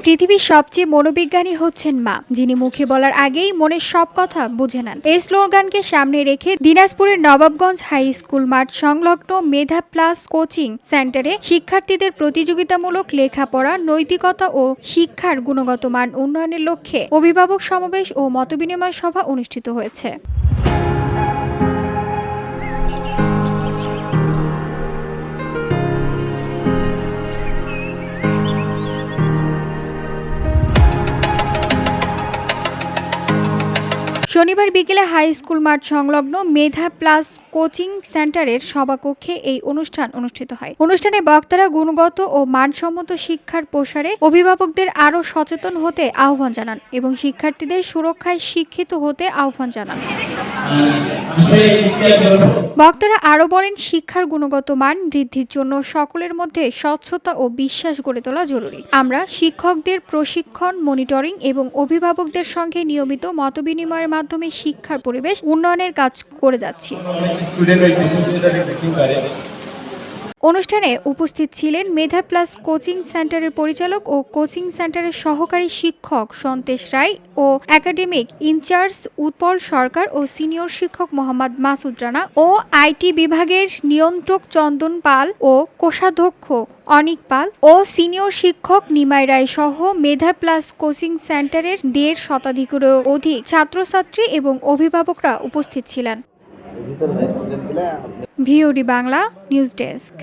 পৃথিবীর সবচেয়ে মনোবিজ্ঞানী হচ্ছেন মা, যিনি মুখে বলার আগেই মনের সব কথা বুঝে নেন। এই স্লোগানকে সামনে রেখে দিনাজপুরের নবাবগঞ্জ হাই স্কুল মাঠ সংলগ্ন মেধা প্লাস কোচিং সেন্টারে শিক্ষার্থীদের প্রতিযোগিতামূলক লেখাপড়া, নৈতিকতা ও শিক্ষার গুণগত মান উন্নয়নের লক্ষ্যে অভিভাবক সমাবেশ ও মতবিনিময় সভা অনুষ্ঠিত হয়েছে। শনিবার বিকেলে হাই স্কুল মাঠ সংলগ্ন মেধা প্লাস কোচিং সেন্টারের সভাকক্ষে এই অনুষ্ঠান অনুষ্ঠিত হয়। অনুষ্ঠানে বক্তারা গুণগত ও মানসম্মত শিক্ষার প্রসারে অভিভাবকদের আরও সচেতন হতে আহ্বান জানান এবং শিক্ষার্থীদের সুরক্ষায় শিক্ষিত হতে আহ্বান জানান। বক্তারা আরও বলেন, শিক্ষার গুণগত মান বৃদ্ধির জন্য সকলের মধ্যে স্বচ্ছতা ও বিশ্বাস গড়ে তোলা জরুরি। আমরা শিক্ষকদের প্রশিক্ষণ, মনিটরিং এবং অভিভাবকদের সঙ্গে নিয়মিত মতবিনিময়ের মাধ্যমে শিক্ষার পরিবেশ উন্নয়নের কাজ করে যাচ্ছি। অনুষ্ঠানে উপস্থিত ছিলেন মেধা প্লাস কোচিং সেন্টারের পরিচালক ও কোচিং সেন্টারের সহকারী শিক্ষক সন্তেশ রায় ও একাডেমিক ইনচার্জ উৎপল সরকার ও সিনিয়র শিক্ষক মোহাম্মদ মাসুদ রানা ও আইটি বিভাগের নিয়ন্ত্রক চন্দন পাল ও কোষাধ্যক্ষ অনিক পাল ও সিনিয়র শিক্ষক নিমাই রায় সহ মেধা প্লাস কোচিং সেন্টারের ১৫০ শতাধিকেরও অধিক ছাত্রছাত্রী এবং অভিভাবকরা উপস্থিত ছিলেন। VOD Bangla news desk.